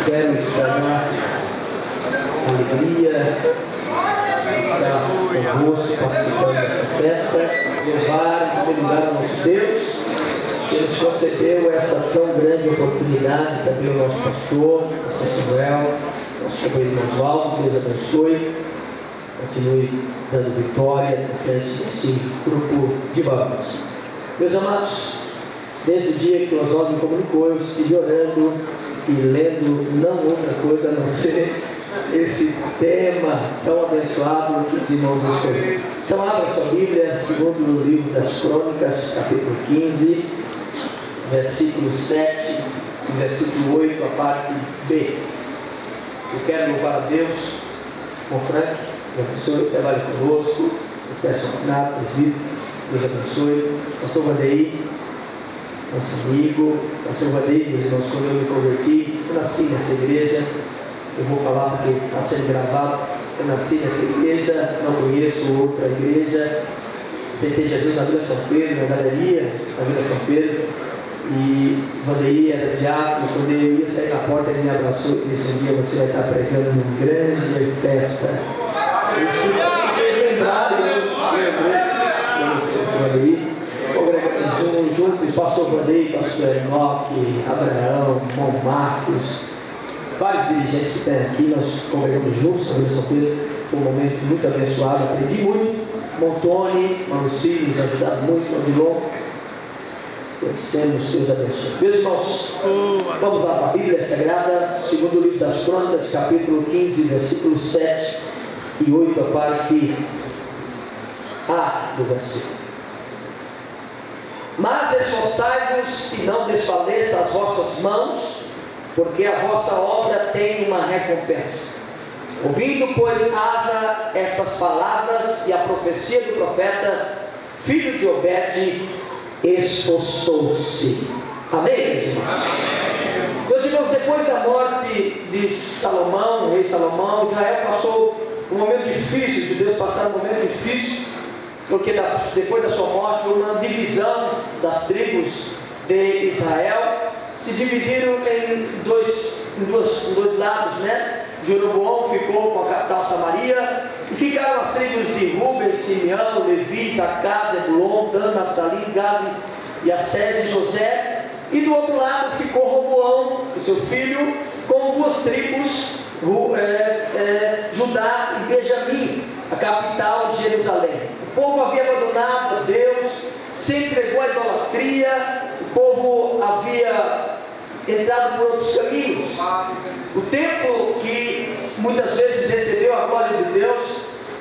Quero externar alegria, estar convosco participando dessa festa, levar e lugar ao nosso Deus, que nos concedeu essa tão grande oportunidade, também o nosso pastor Samuel, nosso companheiro Oswaldo. Deus abençoe, continue dando vitória na frente desse grupo de bandas. Meus amados, desde o dia que o Oswaldo me comunicou, eu estive orando e lendo não outra coisa a não ser esse tema tão abençoado que os irmãos escolheram. Então abra sua Bíblia, segundo o livro das Crônicas, capítulo 15, versículo 7 e versículo 8, a parte B. Eu quero louvar a Deus com Frank, Deus abençoe, trabalhe conosco, Estércio Renato, presbítero, Deus abençoe, pastor Vandeir, nosso amigo, pastor Vandeir, meus irmãos, quando eu me converti, eu nasci nessa igreja, eu vou falar porque está sendo gravado, eu nasci nessa igreja, não conheço outra igreja, aceitei Jesus na Vila São Pedro, na galeria da Vila São Pedro, e Vandeir era diácono. Quando eu ia sair na porta, ele me abraçou e disse: um dia você vai estar pregando numa grande festa. Eu estou lembrado, eu juntos, pastor Vandeir, pastor Enoque, Abraão, irmão Marcos, vários dirigentes que estão aqui, nós congregamos juntos na Vila São Pedro. Foi um momento muito abençoado, aprendi muito. Montoni, Manucci, nos ajudaram muito, Odilon. Conhecemos, Deus abençoe. Meus irmãos, vamos lá para a Bíblia Sagrada, segundo o livro das Crônicas, capítulo 15, versículos 7 e 8, a parte A do versículo. Mas esforçai-vos e não desfaleça as vossas mãos, porque a vossa obra tem uma recompensa. Ouvindo, pois, Asa estas palavras e a profecia do profeta, filho de Obed, esforçou-se. Amém, meus irmãos? Meus irmãos, depois da morte de Salomão, o rei Salomão, Israel passou um momento difícil, os judeus passaram um momento difícil, porque depois da sua morte houve uma divisão das tribos de Israel, se dividiram em dois lados, né? Jeroboão ficou com a capital Samaria, e ficaram as tribos de Rúben, Simeão, Levi, Zacás, Zebulon, Dan, Naftali, Gad e Assés e José. E do outro lado ficou Roboão, o seu filho, com duas tribos, Judá e Benjamim, a capital de Jerusalém. O povo havia abandonado a Deus, se entregou à idolatria, o povo havia entrado por outros caminhos. O templo, que muitas vezes recebeu a glória de Deus,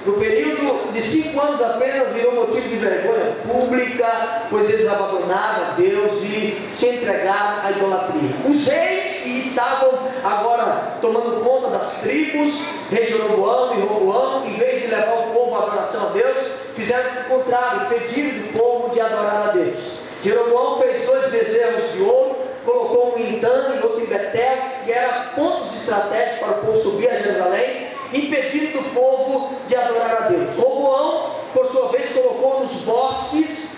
no período de 5 anos apenas virou motivo de vergonha pública, pois eles abandonaram a Deus e se entregaram à idolatria. Os reis que estavam agora tomando conta das tribos, rei Jeroboão e Roboão, em vez de levar o povo à adoração a Deus, fizeram o contrário, pediram do povo de adorar a Deus. Jeroboão fez 2 bezerros de ouro, colocou um em Dan e outro em Betel, que eram pontos estratégicos para o povo subir a Jerusalém, impedindo o povo de adorar a Deus. Roboão, por sua vez, colocou nos bosques,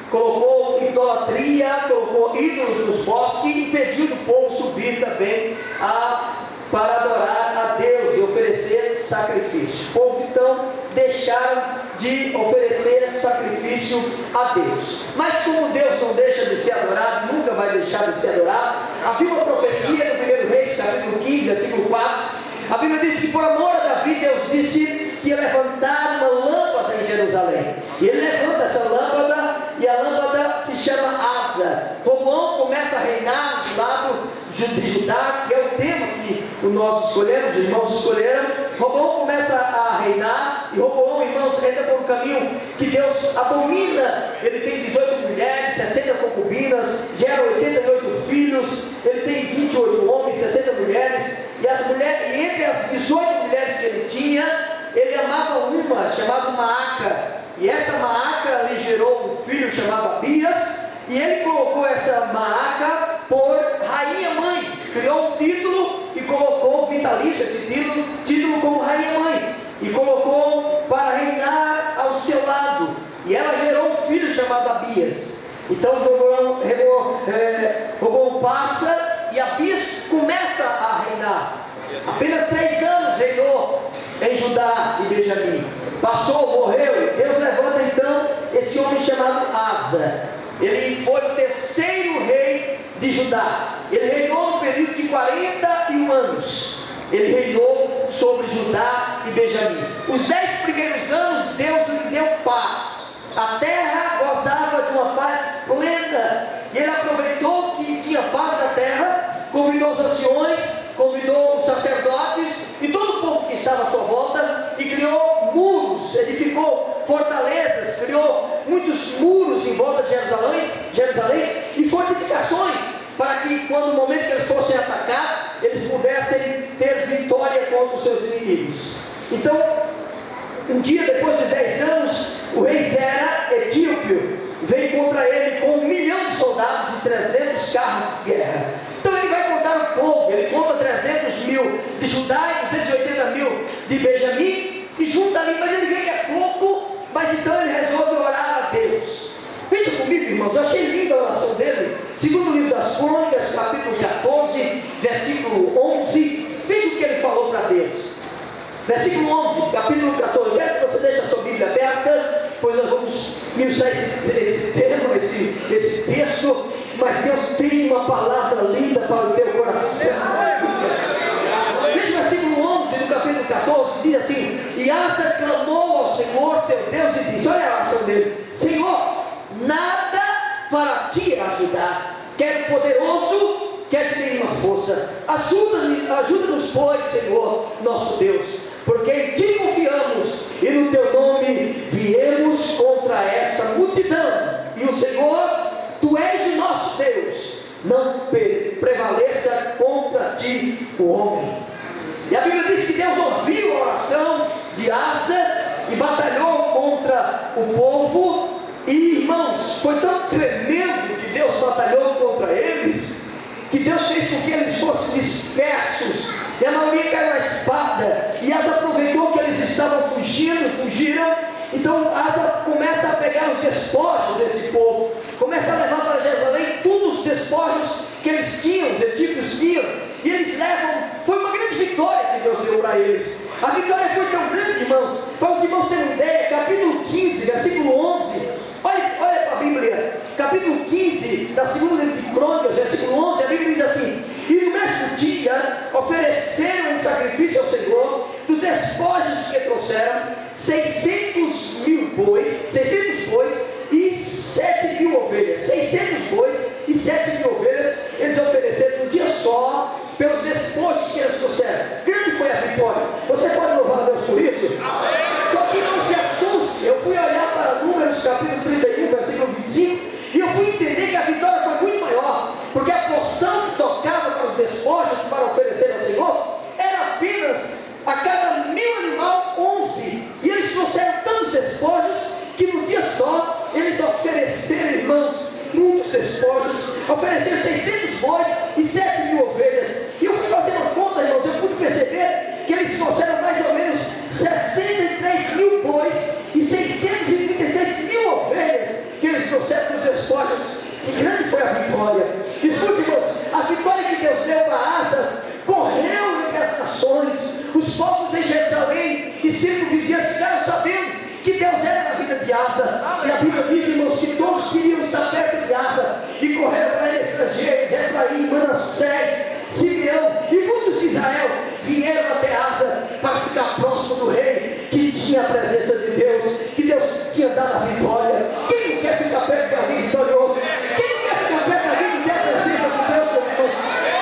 colocou idolatria, colocou ídolos nos bosques, impedindo o povo subir também para adorar a Deus e oferecer sacrifício. O povo então deixaram de oferecer sacrifício a Deus. Mas como Deus não deixa de ser adorado, nunca vai deixar de ser adorado, havia uma profecia no 1 Reis, capítulo 15, versículo 4. A Bíblia diz que por amor a Davi, Deus disse que ia levantar uma lâmpada em Jerusalém. E ele levanta essa lâmpada, e a lâmpada se chama Asa. Roboão começa a reinar do lado de Judá, que é o tema que nós escolhemos, os irmãos escolheram. Roboão começa a reinar, e Roboão, irmãos, entra por um caminho que Deus abomina. Ele tem 18 mulheres, 60 concubinas, gera 88 filhos, ele tem 28 homens, 60 mulheres, e entre as 18 mulheres que ele tinha, ele amava uma chamada Maaca, e essa Maaca lhe gerou um filho chamado Abias, e ele colocou essa Maaca por rainha mãe, criou um título e colocou vitalício, esse título como rainha mãe, e colocou para reinar ao seu lado, e ela gerou um filho chamado Abias. Então Roboão passa, e Abias começa a reinar reinar. Apenas 3 anos reinou em Judá e Benjamim. Passou, morreu. Deus levanta então esse homem chamado Asa. Ele foi o 3º rei de Judá. Ele reinou no período de 41 anos. Ele reinou sobre Judá e Benjamim. Os 10 primeiros anos Deus lhe deu paz. A terra gozava de uma paz plena. E ele aproveitou que tinha paz na terra, convidou os anciões, convidou os sacerdotes e todo o povo que estava à sua volta, e criou muros, edificou fortalezas, criou muitos muros em volta de Jerusalém e fortificações, para que quando o momento que eles fossem atacar, eles pudessem ter vitória contra os seus inimigos. Então, um dia depois de 10 anos, o rei Zera, etíope, veio contra ele com 1 milhão de soldados e 300 carros de guerra. Então ele vai contar o povo, ele conta 300 mil de Judá e 280 mil de Benjamim, e junta ali, mas ele vê que é pouco, mas então ele resolve orar a Deus. Veja comigo, irmãos, eu achei linda a oração dele. Segundo livro das Crônicas, capítulo 14, versículo 11, veja o que ele falou para Deus. Versículo 11, capítulo 14, quero que você deixe a sua Bíblia aberta, pois nós vamos usar esse termo, esse texto, mas Deus tem uma palavra linda para o teu coração. Veja o versículo 11 do capítulo 14, diz assim: e Asa clamou ao Senhor seu Deus e disse, olha a oração dele: Senhor, nada para te ajudar, quer poderoso, quer que tenha uma força, ajuda-nos pois, Senhor, nosso Deus, porque em ti confiamos e no teu nome viemos contra esta multidão, e o Senhor, tu és o nosso Deus, não prevaleça contra ti o homem. E a Bíblia diz que Deus ouviu a oração de Asa e batalhou contra o povo. E irmãos, foi tão tremendo que Deus batalhou contra eles, que Deus fez com que eles fossem dispersos, e a maioria caiu na espada. E Asa aproveitou que eles estavam fugiram. Então Asa começa a pegar os despojos desse povo, começa a levar para Jerusalém todos os despojos que eles tinham, os etíopes tinham, e eles levam. Foi uma grande vitória que Deus deu para eles. A vitória foi tão grande, irmãos, para os irmãos terem ideia, capítulo 15, versículo 11, olha para a Bíblia, capítulo 15, da segunda livro de Crônicas, versículo 11, a Bíblia diz assim: e no mesmo dia ofereceram em sacrifício ao Senhor, dos despojos que trouxeram, 600 bois e 7 mil ovelhas. 600 bois e 7 mil ovelhas eles ofereceram no dia só, pelos despojos que eles trouxeram. Grande foi a vitória. Você pode louvar a Deus por isso? Amém. Só que não se assuste. Eu fui olhar para Números capítulo 31, versículo 25, e eu fui entender que a vitória foi muito maior, porque a porção que tocava para os despojos para oferecer ao Senhor era apenas a cada 1000 animal 11, e eles trouxeram tantos despojos que no dia só eles ofereceram, irmãos, muitos despojos, ofereceram 600 bois e 7 mil ovelhas. E eu fui fazer uma conta, irmãos, eu pude perceber que eles trouxeram mais ou menos 63 mil bois e 636 mil ovelhas que eles trouxeram dos despojos. E grande foi a vitória. Escute, irmãos, a vitória que Deus deu para Asa correu entre as nações. Os povos em Jerusalém e circunvizinhos ficaram sabendo que Deus era na vida de Asa. E a Bíblia diz, irmãos, que todos queriam estar perto de Asa e correram para ele estrangeiros, Efraim, Manassés, Simeão e muitos de Israel vieram até Asa para ficar próximo do rei, que tinha a presença de Deus, que Deus tinha dado a vitória. Quem não quer ficar perto de alguém vitorioso? Quem não quer ficar perto de alguém que tem a presença de Deus, meus irmãos?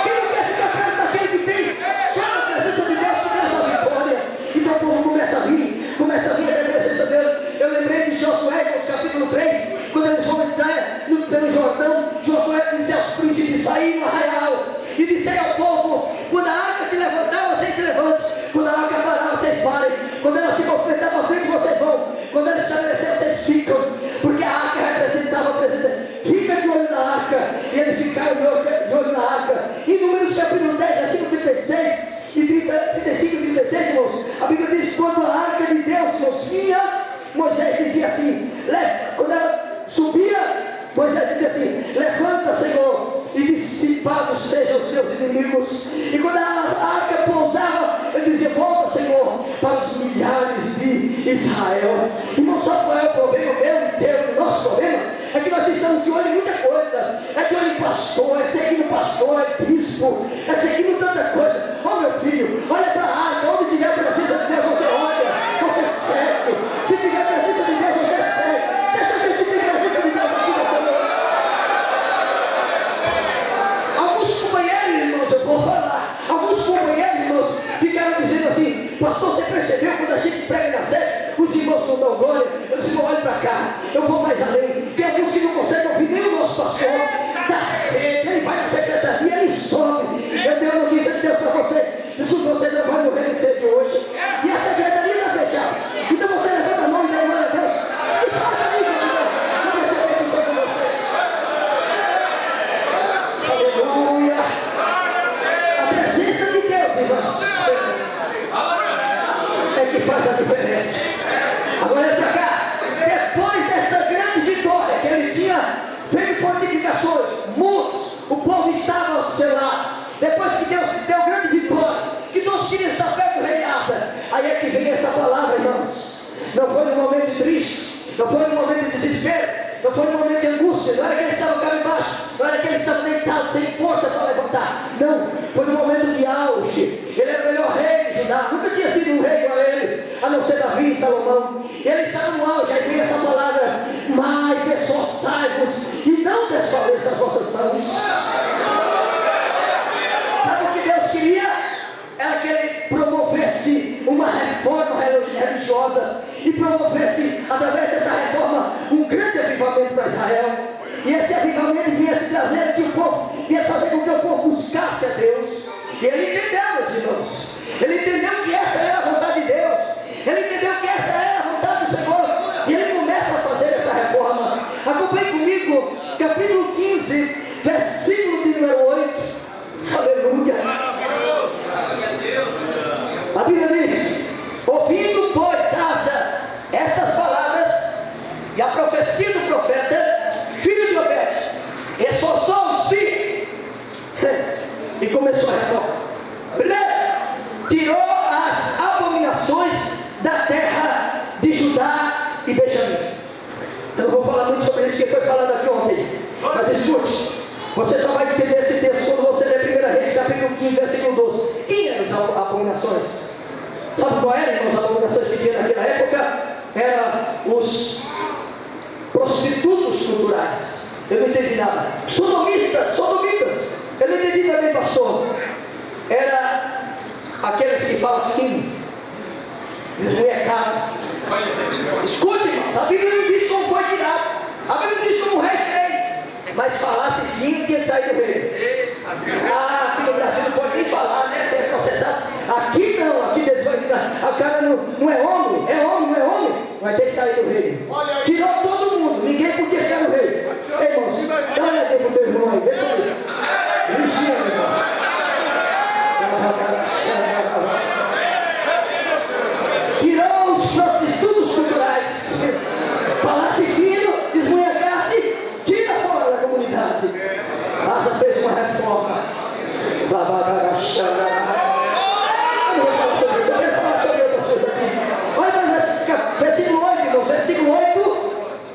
Quem não quer ficar perto daquele que tem só a presença de Deus, que Deus dá a vitória? Então o povo começa a vir a presença de Deus. Eu lembrei de Josué, no capítulo 3, quando eles vão entrar pelo Jordão, Josué disse aos príncipes: sair no arraial e disser ao povo: quando a arca se levantar, vocês se levantem, quando a arca parar, vocês parem, quando ela se movimentar para frente, vocês vão, quando ela estabelecer, vocês ficam, porque a arca representava a presença. Fica de olho na arca. E eles ficaram de olho na arca. Em Números capítulo 10, versículo 36 e 35 e 36, irmãos, a Bíblia diz: quando a arca de Deus nos vinha, Moisés dizia assim, quando ela subia, Moisés dizia assim: levanta, Senhor, e dissipados sejam os seus inimigos. E quando a arca Israel. Irmão, só qual é o problema meu e teu, o nosso problema? É que nós estamos de olho em muita coisa. É de olho em pastor, é seguindo pastor, é bispo, é seguindo tanta coisa. Ó meu filho, olha para a arca, onde tiver a presença de Deus, você olha, você segue. Se tiver a presença de Deus, você segue. Deixa eu ver se tem a presença de Deus aqui, você olha. Alguns companheiros, irmãos, eu vou falar. Alguns companheiros, irmãos, ficaram dizendo assim: pastor, você percebeu quando a gente prega na sede, os irmãos não dão glória? Eu disse: olha para cá, eu vou mais além. Tem alguns que não conseguem ouvir nem o nosso pastor da sede. Ele vai na secretaria, ele sobe. Eu tenho a notícia de Deus para você: isso você não vai morrer de sede hoje. E a secretaria está fechada. Então você levanta a mão e dá glória a Deus. E faça aí, não receber que foi com você. Aleluia. A presença de Deus, irmãos, é que faz a diferença. Agora olha para cá. Depois dessa grande vitória que ele tinha, veio fortificações, muros, o povo estava ao seu lado. Depois que Deus deu grande vitória, que todos queriam estar perto do rei Asa, aí é que vem essa palavra, irmãos. Não foi no momento triste, não foi no momento de desespero, não foi no momento de angústia, não era que ele estava cá embaixo, não era que ele estava deitado sem força para levantar. Não, foi no momento de auge. Ele era o melhor rei de Judá, nunca tinha sido um rei igual a ele, a não ser Davi e Salomão. Ele estava no auge, aí vem essa palavra: mas esforçai-vos e não desfaleça as vossas mãos. Sabe o que Deus queria? Era que ele promovesse uma reforma religiosa e promovesse, através dessa reforma, um grande avivamento para Israel. E esse avivamento vinha se trazer que o povo, ia fazer com que o povo buscasse a Deus. E ele entendeu, meus irmãos, ele entendeu que essa era a vontade de Deus, ele entendeu que essa era a vontade do Senhor, e ele começa a fazer essa reforma. Acompanhe comigo, capítulo 15, versículo de número 8. Aleluia. A Bíblia diz: ouvindo, pois, Asa estas palavras e a profecia do profeta, filho de Obed, esforçou-se e começou a reforma. Primeiro, tirou as abominações da terra de Judá e Benjamim. Eu não vou falar muito sobre isso que foi falado aqui ontem, mas escute, você só vai entender esse texto quando você ler 1 Reis, capítulo 15, versículo 12. Quem eram as abominações? Sabe qual era, irmãos, as abominações que tinha naquela época? Eram os prostitutos culturais. Eu não entendi nada. Sodomitas. Eu não entendi também, pastor. Era aqueles que falam fino, desmunhecado. Escute, irmão, a Bíblia não diz como foi tirado, a Bíblia não diz como o rei fez, mas falasse fino tinha que sair do rei. Aqui no Brasil não pode nem falar, né? Ser processado. Aqui não, aqui a cara não é homem, não é homem, vai ter que sair do rei. Tirou todo mundo, ninguém podia ficar no rei. Ei, irmãos, dá uma olhada pro teu irmão aí, deixa aí. Vigia, meu irmão. Tirou os prostitutos culturais, falasse fino, desmunhecasse, tira fora da comunidade. Asa fez uma reforma. Eu não vou falar sobre isso, eu vou falar sobre outras coisas aqui. Olha, versículo 8, irmãos, versículo 8,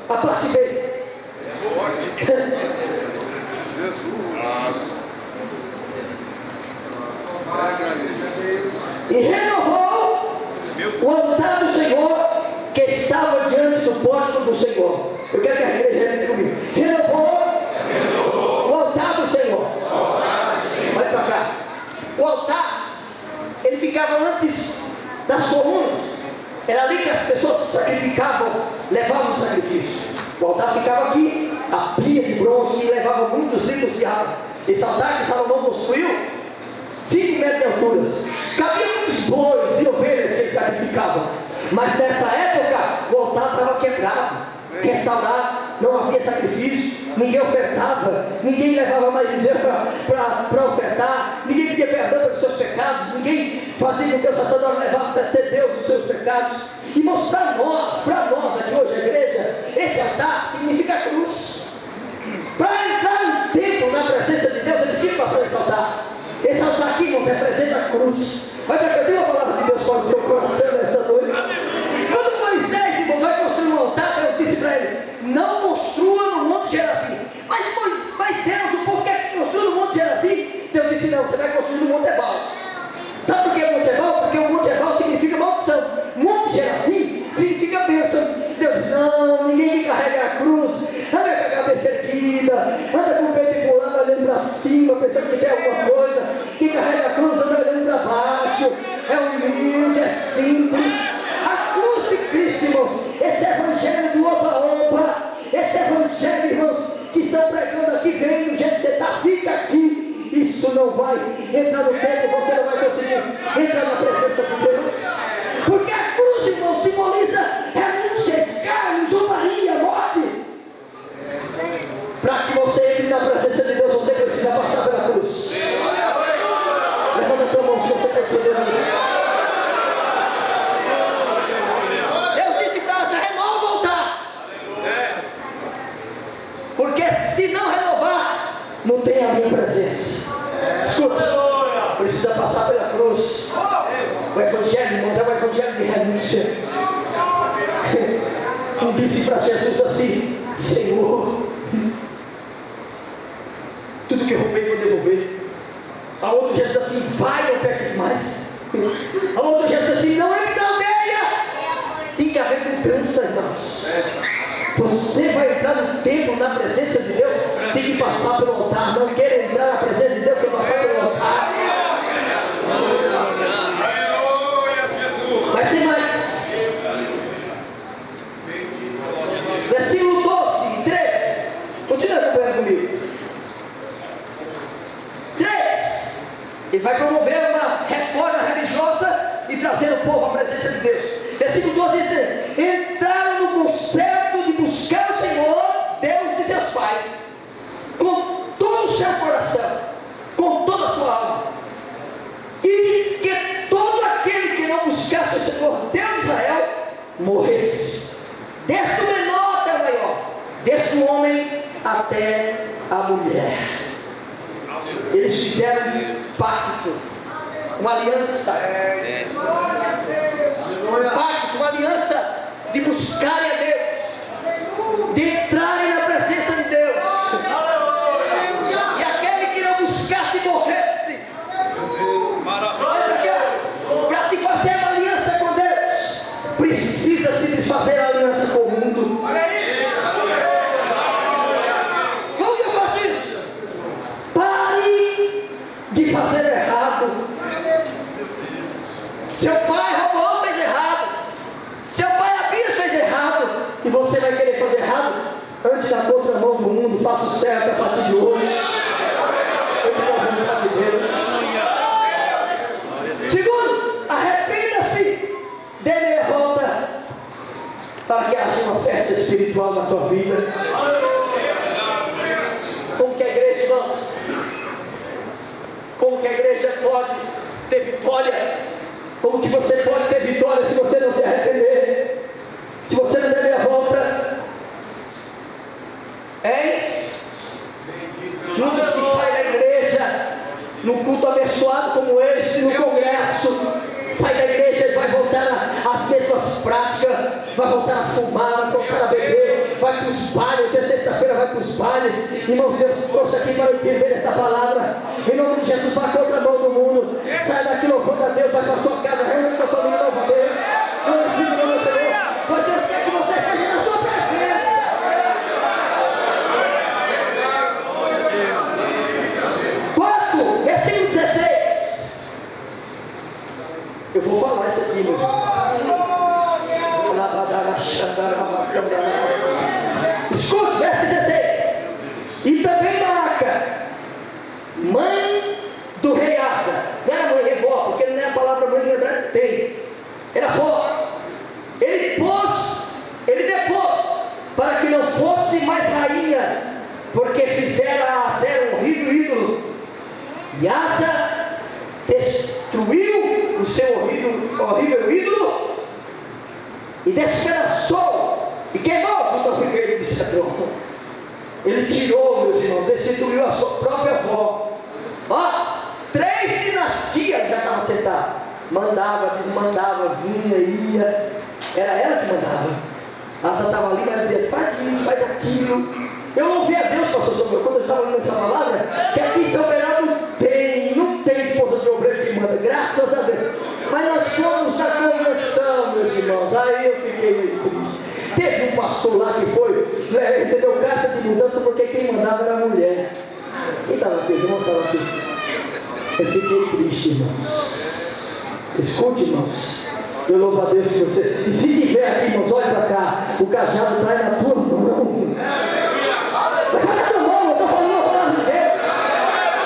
a parte B. E renovou o altar do Senhor que estava diante do pórtico do Senhor. Eu quero que a igreja venha comigo. Renovou o altar do Senhor. Olha para cá. O altar, ele ficava antes das colunas. Era ali que as pessoas sacrificavam, levavam o sacrifício. O altar ficava aqui, a pia de bronze que levava muitos litros de água. Esse altar que Salomão construiu, 5 metros de altura. Cabia muitos bois e ovelhas que eles sacrificavam. Mas nessa época, o altar estava quebrado, restaurado, não havia sacrifício, ninguém ofertava, ninguém levava mais dinheiro para ofertar, ninguém pedia perdão pelos seus pecados, ninguém fazia com que o sacerdote levasse até Deus os seus pecados. Irmãos, para nós aqui hoje, a igreja, esse altar significa cruz. Para entrar no templo, na presença de Deus, eles tinham que passar esse altar. Esse altar aqui, irmãos, representa a cruz. Olha, eu tenho uma palavra de Deus para o teu coração nesta noite. Quando simples. A cruz de Cristo, irmãos, esse evangelho do oba-oba, esse evangelho, irmãos, que estão pregando aqui, vem do jeito que você está, fica aqui. Isso não vai entrar no tempo, você não vai conseguir entrar na presença de Deus. Porque a cruz, irmão, simboliza renúncia, escárnio, zombaria, morte. Para que você entre na presença de Deus, você precisa passar pela cruz. Levanta a tua mão se você está entendendo isso. Deus disse para essa renova voltar. Porque se não renovar, não tem a minha presença. Escuta, precisa passar pela cruz. O evangelho, irmãos, é um evangelho de renúncia. Um disse para Jesus assim: Senhor, tudo que eu roubei vou devolver. A outro Jesus assim: vai, não peques mais. A outro Jesus assim: não entre na aldeia. Tem que haver mudança, irmãos. Você vai entrar no templo, na presença de Deus, tem que passar pelo altar. Não quer entrar na presença de Deus, tem que passar pelo altar. Vai ser mais. Versículo 12, 13. Continua acompanhando comigo. 3. Ele vai promover uma reforma religiosa e trazer o povo à presença de Deus. Versículo 12 diz: entraram no concerto de buscar o Senhor, Deus de seus pais, com todo o seu coração, com toda a sua alma, e que todo aquele que não buscasse o Senhor, Deus de Israel, morresse, desde o menor até o maior, desde o homem até a mulher. Eles fizeram um pacto, uma aliança, uma aliança de buscarem a Deus, de entrarem na presença de Deus, e aquele que não buscasse morresse. Para se fazer a aliança com Deus, precisa se desfazer a aliança com o mundo. Como que eu faço isso? Pare de fazer errado. Seu pai roubou, fez errado. Seu pai Abias fez errado. E você vai querer fazer errado? Ande na contramão do mundo, faça o certo a partir de hoje. Segundo, arrependa-se, dê meia volta, para que haja uma festa espiritual na tua vida. Como que a igreja, irmãos? Como que a igreja pode ter vitória? Como que você pode ter vitória se você não se arrepender? Se você não der meia volta? Hein? Muitos que saem da igreja num culto abençoado como esse, no congresso, sai da igreja e vai voltar às mesmas práticas, vai voltar a fumar, vai voltar a beber, vai para os bailes, é sexta-feira vai para os bailes. Irmãos, Deus trouxe aqui para entender essa palavra. Em nome de Jesus, vai contra a mão do mundo. Sai daqui louvando a Deus, vai para a sua casa, reúne sua família, louva a Deus. Glorifique o nome do Senhor. Mas Deus quer que você esteja na sua presença. Quarto, versículo 16. Eu vou falar isso aqui, meus irmãos. Escute, verso 16. E também Maaca, mãe do rei Asa, não era mãe, é vó, porque não é a palavra mãe em hebraico, tem, era vó. Ele depôs, para que não fosse mais rainha, porque fizera a Azera um ídolo. E Asa destruiu o seu horrível ídolo e despedaçou e queimou junto ao ribeiro de Cedron. Ele tirou, meus irmãos, destituiu a sua própria avó. Ó, 3 dinastias já estavam sentadas. Mandava, desmandava, vinha, ia. Era ela que mandava. Asa estava ali, mas dizia: faz isso, faz aquilo. Eu ouvi a Deus, pastor Samuel, quando eu estava lendo essa palavra, que aqui em São Bernardo não tem esposa de obreiro que manda, graças a Deus. Mas nós fomos na convenção, meus irmãos. Aí eu fiquei muito triste. Teve um pastor lá que foi, recebeu carta de mudança porque quem mandava era a mulher. Quem estava aqui? Irmão, estava aqui. Eu fiquei triste, irmãos. Escute, irmãos. Eu louvo a Deus por você. E se tiver aqui, irmãos, olha para cá. O cajado está aí na tua mão. Levanta a tua mão, eu estou falando a palavra de Deus.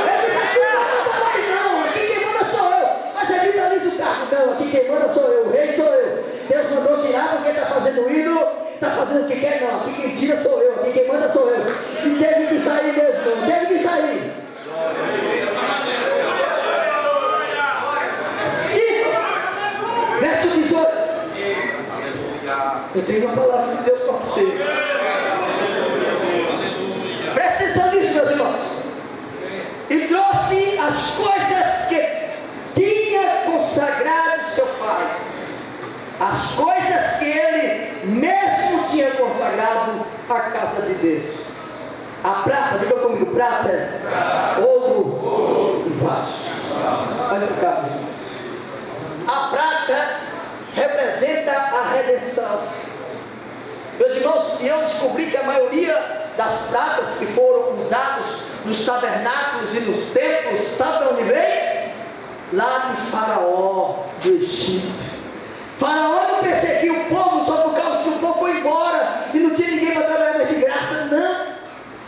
Ele disse aqui, não manda mais não. Aqui quem manda sou eu. Mas ele está ali do carro. Não, aqui quem manda sou eu. O rei sou eu. Deus mandou tirar porque está fazendo ídolo. Está fazendo o que quer, não. Aqui quem tira sou eu. Aqui quem manda sou eu. E teve que sair mesmo. Teve que sair. Verso 18. Eu tenho uma palavra de Deus para você. Presta atenção nisso, meus irmãos. E trouxe as coisas que tinha consagrado seu pai. As coisas que ele mesmo tinha consagrado à casa de Deus. A prata, diga comigo, prata, ouro e vaso. Olha para cá. A prata representa a redenção. Meus irmãos, e eu descobri que a maioria das pratas que foram usadas nos tabernáculos e nos templos, sabe de onde vem? Lá de Faraó, do Egito. Faraó não perseguiu o povo só por causa que o povo foi embora e não tinha ninguém para trabalhar mais de graça, não.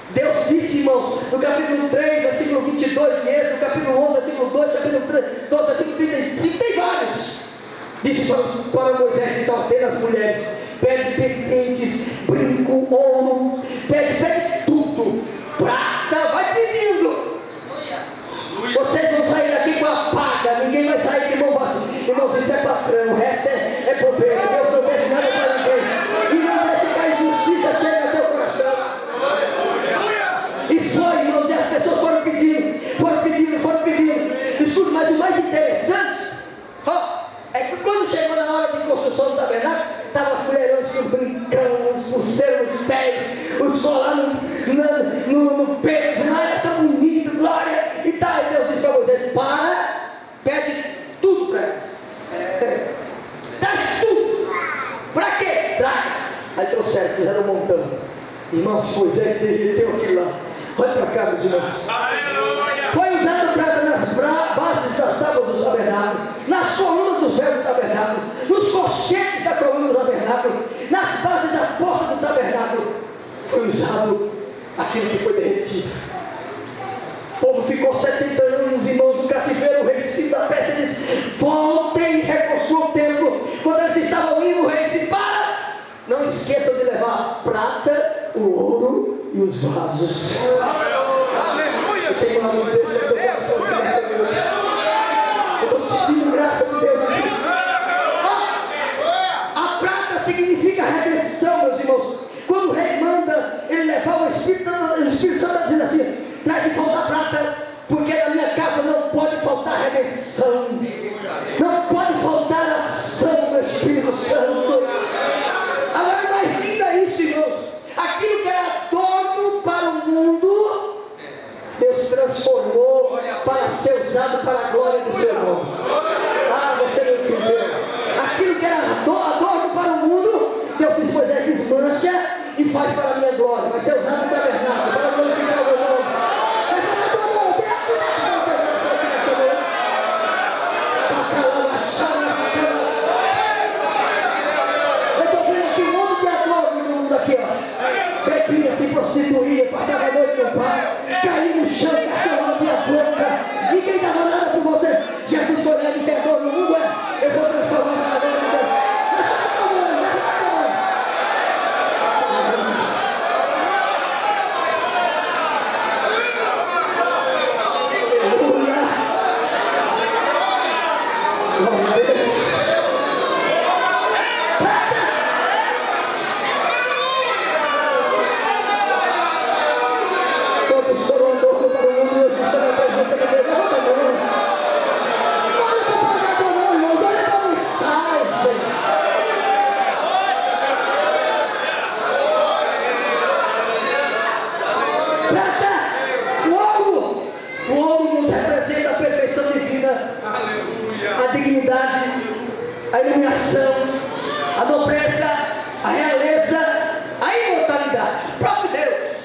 Deus disse, irmãos, no capítulo 3, versículo 22 de Êxodo, no capítulo 11, versículo 2, capítulo 12, versículo 35, tem vários. Disse para Moisés exaltar as mulheres, pede pendentes, brinco, ouro, pede tudo, prata, vai pedindo. Vocês vão sair daqui com a paga, ninguém vai sair de mão vazia. Irmãos, isso é patrão, o resto é bobeira. Deus não deve nada para ninguém. E não deixe que a injustiça chegue ao teu coração. E foi, irmãos, e as pessoas foram pedindo. Escuta, mas o mais interessante é que quando chegou na hora de construção do tabernáculo, estavam as mulherões com os brincão, os pulseiros nos pés, os colar no peito, dizendo, está bonito, glória, e tal. E Deus disse para vocês, pede tudo para eles. Traz tudo. Para quê? Traga. Aí trouxeram, fizeram um montão. Irmãos, Moisés derreteu aquilo lá. Olha para cá, meus irmãos. Foi usado prata nas bases das tábuas do tabernáculo, nas colunas do véu do tabernáculo, nos colchetes da coluna do tabernáculo, nas bases da porta do tabernáculo. Foi usado aquilo que foi derretido. O povo ficou 70 anos, irmãos, no cativeiro. O rei Ciro da Pérsia disse, voltem e reconstruam o templo. Quando eles estavam indo, o rei disse, não esqueçam de levar a prata, o ouro e os vasos. Aleluia! Eu tenho uma de Deus no teu coração nessa noite. Eu estou sentindo graça de Deus aqui. A prata significa redenção, meus irmãos. Quando o rei manda ele levar o Espírito Santo está dizendo assim, traz de volta a prata, porque na minha casa não pode faltar redenção, não pode faltar ação do Espírito Santo. Agora, mais lindo é isso, irmãos. Aquilo que era adorno para o mundo, Deus transformou para ser usado para a glória do seu nome. Você não entendeu? Aquilo que era adorno para o mundo, Deus disse, pois é, desmancha e faz para a minha glória. Vai ser usado no tabernáculo, para glorificar o meu nome. Bebia, se prostituía, passava a noite no bar, caía no chão, cachorro abria a boca, ninguém dava nada por você. Jesus foi lá e disse, no mundo eu vou transformar na glória de Deus. Glória a Deus. A dignidade, a iluminação, a nobreza, a realeza, a imortalidade, o próprio Deus.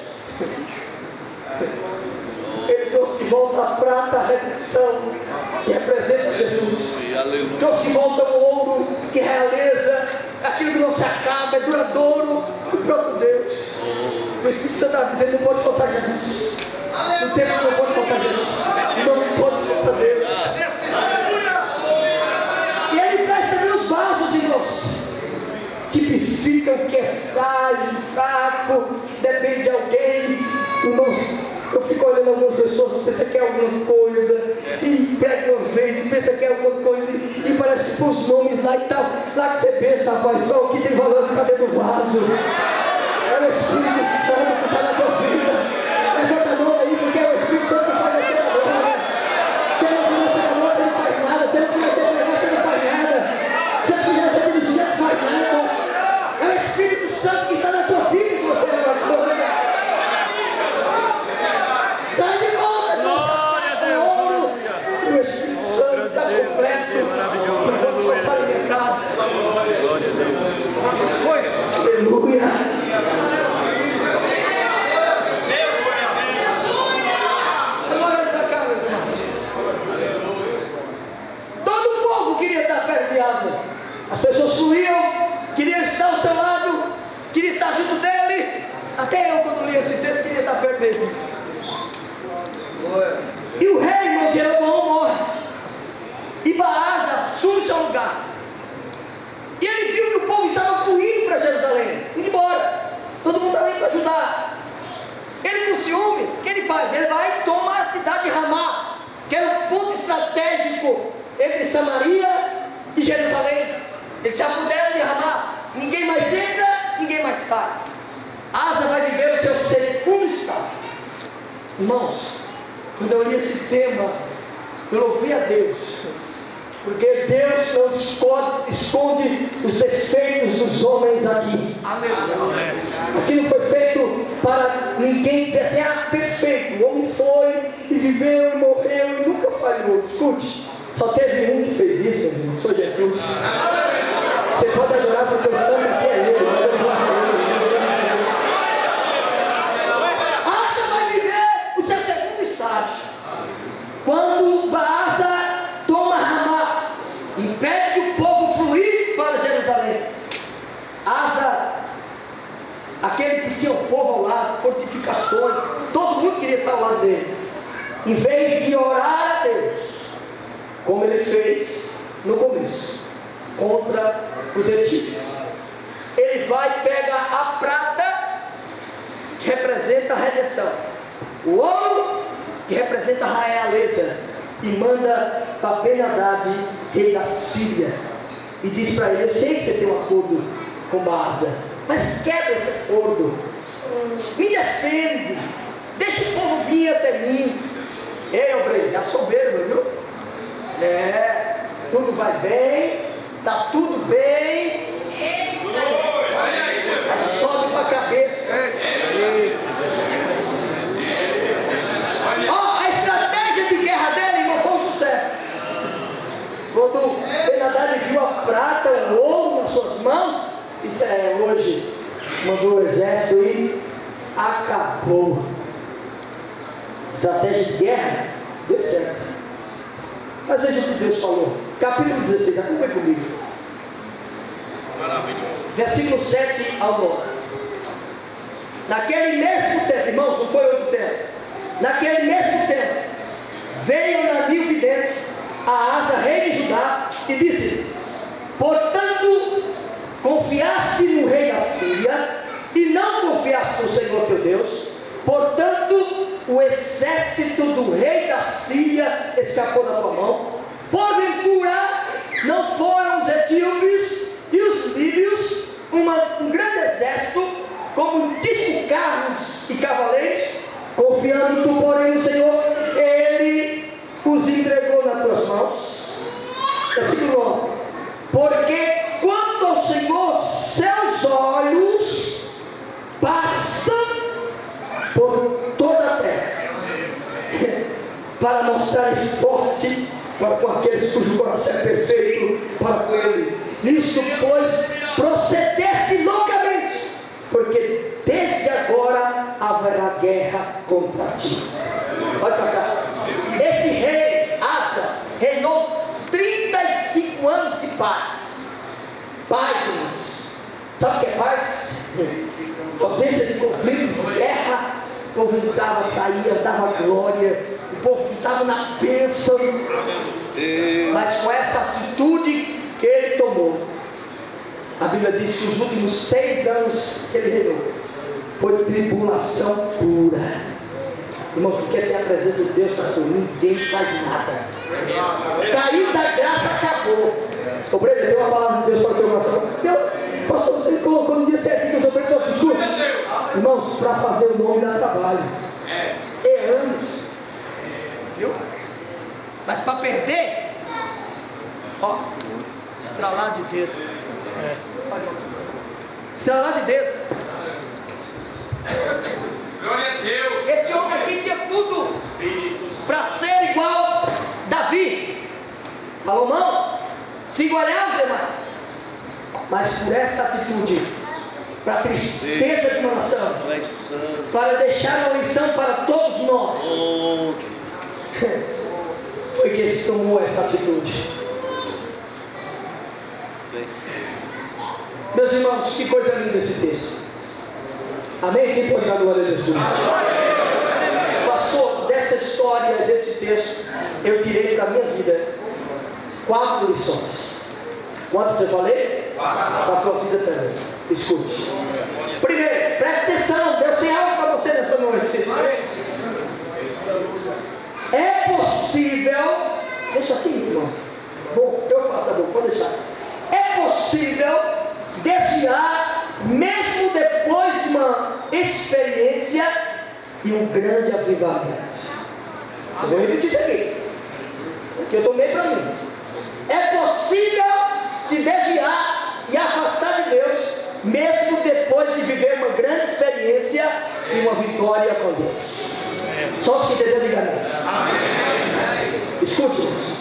Ele trouxe de volta a prata, a redenção, que representa Jesus. Trouxe de volta o ouro, que dizendo: não pode faltar Jesus. No tempo não pode faltar Jesus. Não pode faltar Deus. E Ele traz também os vasos, irmãos. Tipifica o que é frágil, fraco, depende de alguém. Irmãos, eu fico olhando algumas pessoas, pensa que é alguma coisa, e prega uma vez, e pensa que é alguma coisa, e parece que põe os nomes lá e tal. Lá que você pensa, rapaz, só o que tem valor está dentro do vaso. É o Espírito Santo que está na tua vida. Levanta a mão aí, porque é o Espírito Santo que faz você agora. Se não fizer amor, você não faz nada. Se não fizer pregar, você não faz nada. Se não fizer ser dirigente, você não faz nada. É o Espírito Santo que está na tua vida que você levantou. Está de volta, o ouro. E o Espírito Santo está completo. Não pode faltar em minha casa. Aleluia. Agora olha para cá, meus irmãos. Todo o povo queria estar perto de Asa. As pessoas fluíam, queriam estar ao seu lado, queriam estar junto dele. Até eu, quando li esse texto, queria estar perto dele. E o rei, irmão, Jeroboão morre. E Baasa assume seu lugar. E ele viu que o povo estava fluindo para Jerusalém, indo embora. Todo mundo estava indo para ajudar. Ele, com ciúme, o que ele faz? Ele vai e toma a cidade de Ramá, que era um ponto estratégico entre Samaria e Jerusalém. Ele se apodera de Ramá. Ninguém mais entra, ninguém mais sai. Asa vai viver o seu segundo estágio. Irmãos, quando eu li esse tema, eu louvei a Deus, porque Deus não esconde os defeitos dos homens aqui. Aleluia. Aqui não foi feito para ninguém dizer assim: ah, perfeito, o homem foi e viveu e morreu e nunca falhou. Escute, só teve um que fez isso, irmão, foi Jesus. Você pode adorar porque o santo aqui é Ele. Asa vai viver o seu segundo estágio. Quando Baasa toma Ramá, impede que o povo fluir para Jerusalém. Asa, aquele que tinha o povo ao lado, fortificações, todo mundo queria estar ao lado dele. Em vez de orar a Deus, como ele fez no começo, contra os etíopes, ele vai e pega a prata, que representa a redenção, o ouro, que representa a realeza, e manda para Ben-Hadad, rei da Síria, e diz para ele: eu sei que você tem um acordo com Baasa, mas quebra esse acordo, me defende, deixa o povo vir até mim. Ei, Obreiro, é soberba, viu? Tudo vai bem, está tudo bem, aí sobe para a cabeça. A estratégia de guerra dele, irmão, foi um sucesso. Quando Ben-Hadad viu a prata, o ouro nas suas mãos, disse: hoje mandou o exército e acabou. Estratégia de guerra deu certo. Mas veja o que Deus falou, capítulo 16, acompanhe comigo, versículo 7 ao 9. Naquele mesmo tempo, irmãos, não foi outro tempo, naquele mesmo tempo, veio Anani o vidente a Asa, rei de Judá, e disse: portanto, confiaste no rei da Síria, e não confiaste no Senhor teu Deus. Portanto, o exército do rei da Síria escapou da tua mão. Porventura, não foram os etíopes e os líbios um grande exército, como 10 carros e cavaleiros? Confiando tu, porém, no Senhor, Ele os entregou nas tuas mãos. Versículo 9: porque quanto ao Senhor, seus olhos passam por toda a terra, para mostrar forte para com aqueles cujo coração é perfeito para com Ele. Nisso, pois, procedesse loucamente, porque desde agora haverá guerra contra ti. Olha para cá. Esse rei, Asa, reinou 35 anos de paz. Paz, irmãos. Sabe o que é paz? Ausência de conflitos, de guerra, O povo entrava, saía, dava glória. O povo estava na bênção. Mas com essa atitude que ele tomou, a Bíblia diz que os últimos 6 anos que ele reinou foi tribulação pura. Irmão, que quer ser a presença de Deus, pastor? Ninguém faz nada. Caiu da graça, acabou. O Breno deu uma palavra de Deus para o teu coração. Deus, pastor, você colocou no dia certo que eu sou escuta. Irmãos, para fazer o nome dá trabalho. É anos. Viu? Mas para perder, ó, estralar de dedo. Estralar de dedo. Glória a Deus. Esse homem aqui tinha tudo para ser igual Davi, Salomão, se igualar aos demais. Mas por essa atitude, para a tristeza de uma nação, para deixar uma lição para todos nós, foi que ele tomou essa atitude. Meus irmãos, que coisa linda esse texto. Amém? Quem pode dar glória a Deus por isso? Pastor, dessa história, desse texto, eu tirei para a minha vida 4 lições. Quantas eu falei? Para a tua vida também. Escute. Primeiro, preste atenção, Deus tem algo para você nessa noite. É possível, deixa assim, irmão. Bom, eu faço, tá bom, pode deixar. É possível desviar, mesmo depois de uma experiência e um grande avivamento. Eu vou repetir isso aqui, porque eu tomei para mim. É possível se desviar e afastar de Deus, mesmo depois de viver uma grande experiência e uma vitória com Deus. Só os que entenderam, diga amém. Escute, irmãos.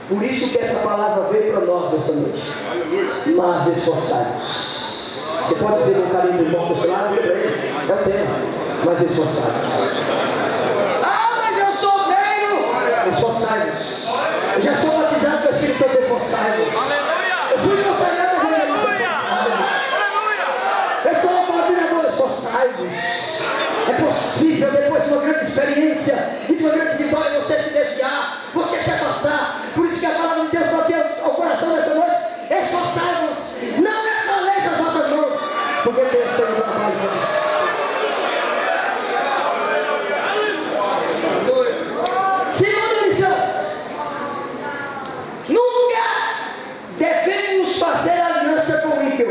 Por isso que essa palavra veio para nós essa noite. Mas esforçados. Você pode dizer um carinho do irmão do seu lado? É o tema. Mas esforçados. Ah, mas eu sou velho. Esforçados. Eu já sou batizado com o Espírito Santo. Esforçados. Eu fui consagrado a eu sou um coordenador. Esforçados. É possível, depois de uma grande experiência e de uma grande vitória, você se desviar, você se afastar. Por isso que a palavra de Deus bateu ao coração nessa noite. Esforçai-vos, não desfaleça as vossas mãos, porque Deus tem um trabalho para nós. Segunda lição: nunca devemos fazer aliança com o ímpio,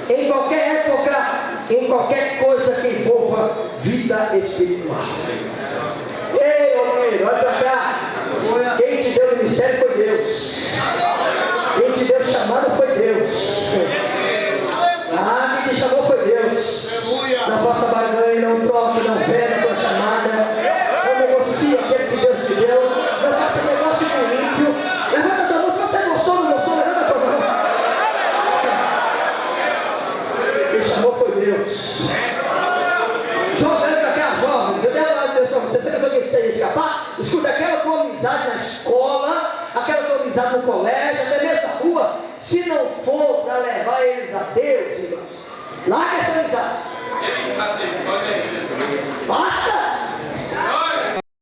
em qualquer época, em qualquer coisa que envolva vida espiritual. Ei, obreiro, olha para cá. Quem te deu o ministério foi Deus. Quem te deu o chamado foi Deus. Ah, quem te chamou foi Deus. Não faça barganha, não troque, não pega a tua chamada. Não negocie aquele que Deus te deu. Não faça negócio com o ímpio. Levanta a tua mão. Se você gostou, não gostou, levanta a tua mão. Quem chamou foi Deus. Jovem para cá, jovens. Eu devo lá de Deus para você. Você pensou que isso ia escapar? Escuta, aquela tua amizade na escola, aquela tua amizade no colégio, até mesmo na rua, se não for para levar eles a Deus, irmãos, larga essa